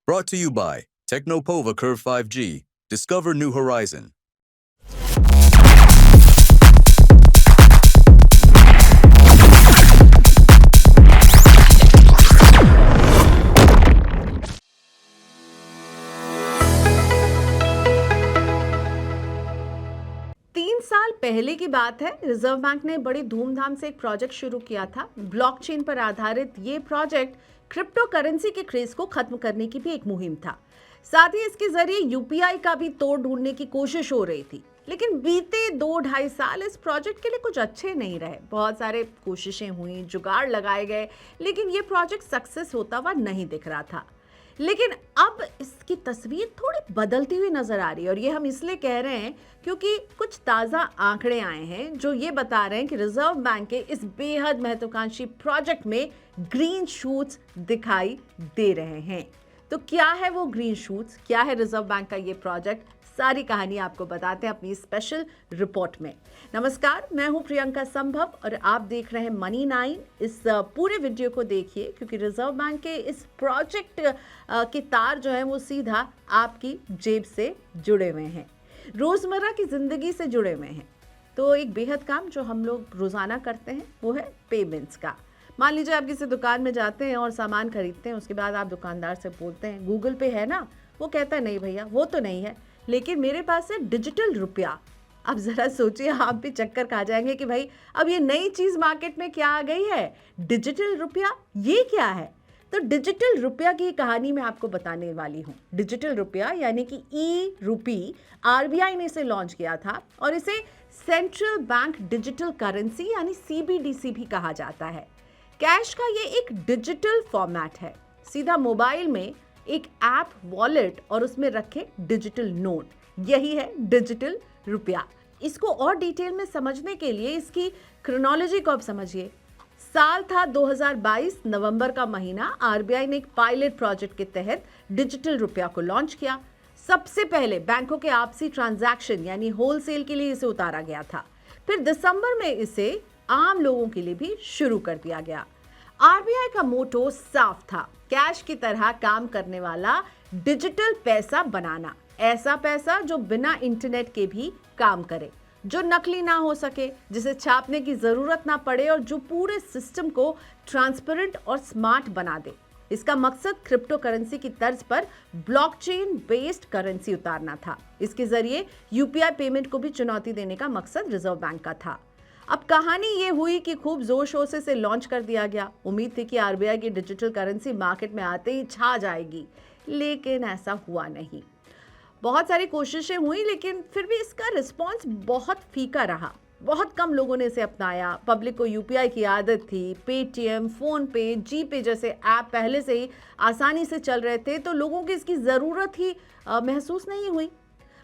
Brought to you by Technopova Curve 5G. Discover new horizon. तीन साल पहले की बात है। रिजर्व बैंक ने बड़ी धूमधाम से एक प्रोजेक्ट शुरू किया था। ब्लॉकचेन पर आधारित ये प्रोजेक्ट क्रिप्टो करेंसी के क्रेज को खत्म करने की भी एक मुहिम था। साथ ही इसके जरिए यूपीआई का भी तोड़ ढूंढने की कोशिश हो रही थी। लेकिन बीते 2-2.5 साल इस प्रोजेक्ट के लिए कुछ अच्छे नहीं रहे। बहुत सारे कोशिशें हुई, जुगाड़ लगाए गए, लेकिन ये प्रोजेक्ट सक्सेस होता हुआ नहीं दिख रहा था। लेकिन अब इसकी तस्वीर थोड़ी बदलती हुई नजर आ रही है, और ये हम इसलिए कह रहे हैं क्योंकि कुछ ताज़ा आंकड़े आए हैं जो ये बता रहे हैं कि रिजर्व बैंक के इस बेहद महत्वाकांक्षी प्रोजेक्ट में ग्रीन शूट्स दिखाई दे रहे हैं। तो क्या है वो ग्रीन शूट्स, क्या है रिजर्व बैंक का ये प्रोजेक्ट, सारी कहानी आपको बताते हैं अपनी स्पेशल रिपोर्ट में। नमस्कार, मैं हूं प्रियंका संभव और आप देख रहे हैं मनी 9। इस पूरे वीडियो को देखिए क्योंकि रिजर्व बैंक के इस प्रोजेक्ट के तार जो हैं वो सीधा आपकी जेब से जुड़े हुए हैं, रोज़मर्रा की ज़िंदगी से जुड़े हुए हैं। तो एक बेहद काम जो हम लोग रोज़ाना करते हैं वो है पेमेंट्स का। मान लीजिए आप किसी दुकान में जाते हैं और सामान खरीदते हैं, उसके बाद आप दुकानदार से बोलते हैं गूगल पे है ना, वो कहता है नहीं भैया वो तो नहीं है, लेकिन मेरे पास है डिजिटल रुपया। अब ज़रा सोचिए, आप भी चक्कर खा जाएंगे कि भाई अब ये नई चीज़ मार्केट में क्या आ गई है, डिजिटल रुपया, ये क्या है। तो डिजिटल रुपया की कहानी मैं आपको बताने वाली हूँ। डिजिटल रुपया यानी कि ई रूपी, आरबीआई ने इसे लॉन्च किया था और इसे सेंट्रल बैंक डिजिटल करेंसी यानी सीबीडीसी भी कहा जाता है। कैश का ये एक डिजिटल फॉर्मेट है, सीधा मोबाइल में एक ऐप, वॉलेट और उसमें रखे डिजिटल नोट, यही है डिजिटल रुपया। इसको और डिटेल में समझने के लिए इसकी क्रोनोलॉजी को आप समझिए। साल था 2022, नवंबर का महीना। आरबीआई ने एक पायलट प्रोजेक्ट के तहत डिजिटल रुपया को लॉन्च किया। सबसे पहले बैंकों के आपसी ट्रांजैक्शन यानी होलसेल के लिए इसे उतारा गया था। फिर दिसंबर में इसे आम लोगों के लिए भी शुरू कर दिया गया। आरबीआई का मोटो साफ था, कैश की तरह काम करने वाला डिजिटल पैसा बनाना। ऐसा पैसा जो बिना इंटरनेट के भी काम करे, जो नकली ना हो सके, जिसे छापने की जरूरत ना पड़े और जो पूरे सिस्टम को ट्रांसपेरेंट और स्मार्ट बना दे। इसका मकसद क्रिप्टो करेंसी की तर्ज पर ब्लॉकचेन बेस्ड करेंसी उतारना था। इसके जरिए यूपीआई पेमेंट को भी चुनौती देने का मकसद रिजर्व बैंक का था। अब कहानी ये हुई कि खूब जोर शोर से इसे लॉन्च कर दिया गया। उम्मीद थी कि आरबीआई की डिजिटल करेंसी मार्केट में आते ही छा जाएगी, लेकिन ऐसा हुआ नहीं। बहुत सारी कोशिशें हुई, लेकिन फिर भी इसका रिस्पांस बहुत फीका रहा। बहुत कम लोगों ने इसे अपनाया। पब्लिक को यूपीआई की आदत थी। पेटीएम, फोन पे, जीपे जैसे ऐप पहले से ही आसानी से चल रहे थे, तो लोगों की इसकी ज़रूरत ही महसूस नहीं हुई।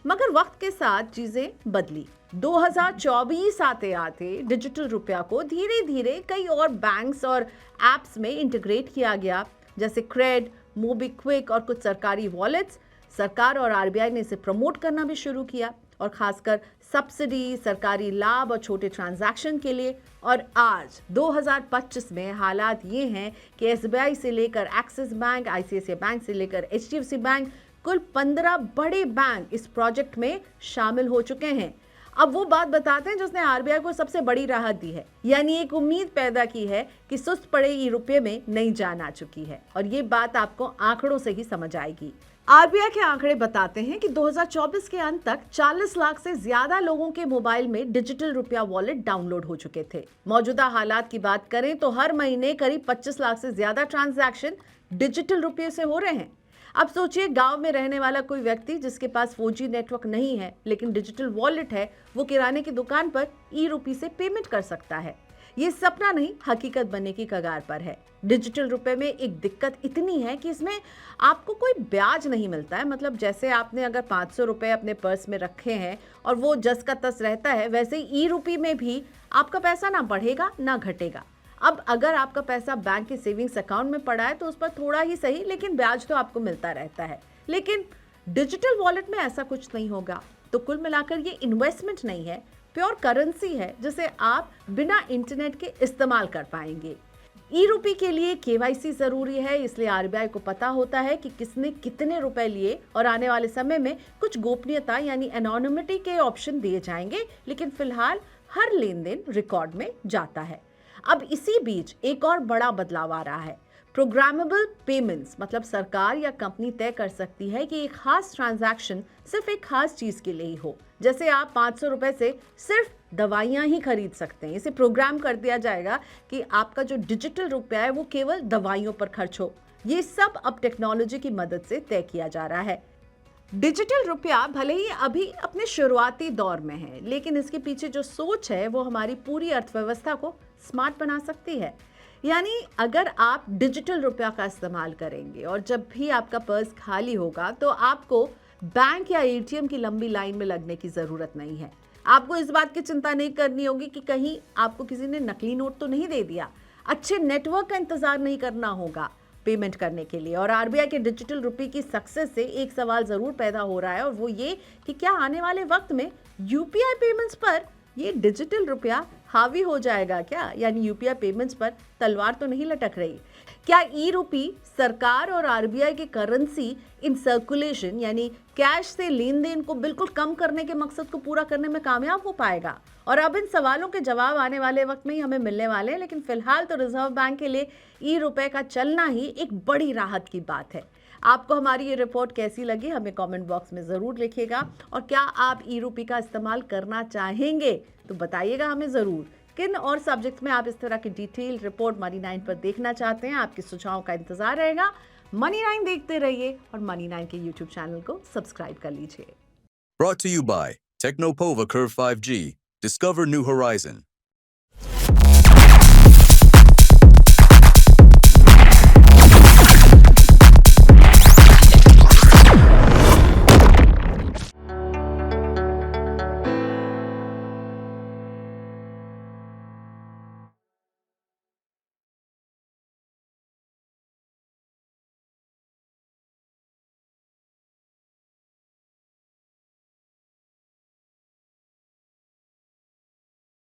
मगर वक्त के साथ चीज़ें बदली। 2024 आते आते डिजिटल रुपया को धीरे धीरे कई और बैंक्स और एप्स में इंटीग्रेट किया गया, जैसे क्रेड, मोबीक्विक और कुछ सरकारी वॉलेट्स। सरकार और आरबीआई ने इसे प्रमोट करना भी शुरू किया, और खासकर सब्सिडी, सरकारी लाभ और छोटे ट्रांजैक्शन के लिए। और आज 2025 में हालात ये हैं कि एसबीआई से लेकर एक्सिस बैंक, आईसीआईसीआई बैंक से लेकर एचडीएफसी बैंक, कुल 15 बड़े बैंक इस प्रोजेक्ट में शामिल हो चुके हैं। अब वो बात बताते हैं जिसने आरबीआई को सबसे बड़ी राहत दी है, यानी एक उम्मीद पैदा की है कि सुस्त पड़े ई रुपये में नई जान आ चुकी है। और ये बात आपको आंकड़ों से ही समझ आएगी। आरबीआई के आंकड़े बताते हैं कि 2024 के अंत तक 40 लाख से ज्यादा लोगों के मोबाइल में डिजिटल रुपया वॉलेट डाउनलोड हो चुके थे। मौजूदा हालात की बात करें तो हर महीने करीब 25 लाख से ज्यादा ट्रांजैक्शन डिजिटल रुपये से हो रहे हैं। अब सोचिए, गांव में रहने वाला कोई व्यक्ति जिसके पास 4G नेटवर्क नहीं है लेकिन डिजिटल वॉलेट है, वो किराने की दुकान पर ई रुपये से पेमेंट कर सकता है। ये सपना नहीं, हकीकत बनने की कगार पर है। डिजिटल रुपए में एक दिक्कत इतनी है कि इसमें आपको कोई ब्याज नहीं मिलता है। मतलब जैसे आपने अगर 500 रुपए अपने पर्स में रखे हैं और वो जस का तस रहता है, वैसे ही ई रुपये में भी आपका पैसा ना बढ़ेगा ना घटेगा। अब अगर आपका पैसा बैंक के सेविंग्स अकाउंट में पड़ा है तो उस पर थोड़ा ही सही, लेकिन ब्याज तो आपको मिलता रहता है। लेकिन डिजिटल वॉलेट में ऐसा कुछ नहीं होगा। तो कुल मिलाकर ये इन्वेस्टमेंट नहीं है, प्योर करेंसी है जिसे आप बिना इंटरनेट के इस्तेमाल कर पाएंगे। ई रूपी के लिए केवाईसी जरूरी है, इसलिए आरबीआई को पता होता है कि किसने कितने रुपए लिए और आने वाले समय में कुछ गोपनीयता यानी एनोनिमिटी के ऑप्शन दिए जाएंगे, लेकिन फिलहाल हर लेन देन रिकॉर्ड में जाता है। अब इसी बीच एक और बड़ा बदलाव आ रहा है। प्रोग्रामेबल पेमेंट्स, मतलब सरकार या कंपनी तय कर सकती है कि एक खास ट्रांजैक्शन सिर्फ एक खास चीज के लिए ही हो। जैसे आप 500 रुपए से सिर्फ दवाइयां ही खरीद सकते हैं। इसे प्रोग्राम कर दिया जाएगा कि आपका जो डिजिटल रुपया है वो केवल दवाइयों पर खर्च हो। ये सब अब टेक्नोलॉजी की मदद से तय किया जा रहा है। डिजिटल रुपया भले ही अभी अपने शुरुआती दौर में है, लेकिन इसके पीछे जो सोच है वो हमारी पूरी अर्थव्यवस्था को स्मार्ट बना सकती है। यानी अगर आप डिजिटल रुपया का इस्तेमाल करेंगे और जब भी आपका पर्स खाली होगा तो आपको बैंक या एटीएम की लंबी लाइन में लगने की ज़रूरत नहीं है। आपको इस बात की चिंता नहीं करनी होगी कि कहीं आपको किसी ने नकली नोट तो नहीं दे दिया। अच्छे नेटवर्क का इंतज़ार नहीं करना होगा पेमेंट करने के लिए। और आरबीआई के डिजिटल रुपये की सक्सेस से एक सवाल ज़रूर पैदा हो रहा है, और वो ये कि क्या आने वाले वक्त में यूपीआई पेमेंट्स पर ये डिजिटल रुपया हावी हो जाएगा क्या? यानी यूपीआई पेमेंट्स पर तलवार तो नहीं लटक रही। क्या ई रूपी सरकार और आरबीआई की करेंसी इन सर्कुलेशन यानी कैश से लेन देन को बिल्कुल कम करने के मकसद को पूरा करने में कामयाब हो पाएगा? और अब इन सवालों के जवाब आने वाले वक्त में ही हमें मिलने वाले हैं, लेकिन फिलहाल तो रिजर्व बैंक के लिए ई रुपए का चलना ही एक बड़ी राहत की बात है। आपको हमारी ये रिपोर्ट कैसी लगी हमें कमेंट बॉक्स में ज़रूर लिखिएगा, और क्या आप ई रूपी का इस्तेमाल करना चाहेंगे तो बताइएगा हमें ज़रूर। किन और सब्जेक्ट्स में आप इस तरह की डिटेल रिपोर्ट मनी 9 पर देखना चाहते हैं, आपके सुझाव का इंतजार रहेगा। मनी 9 देखते रहिए और मनी 9 के यूट्यूब चैनल को सब्सक्राइब कर लीजिए। Brought to you by Technopova Curve 5G. Discover new horizon.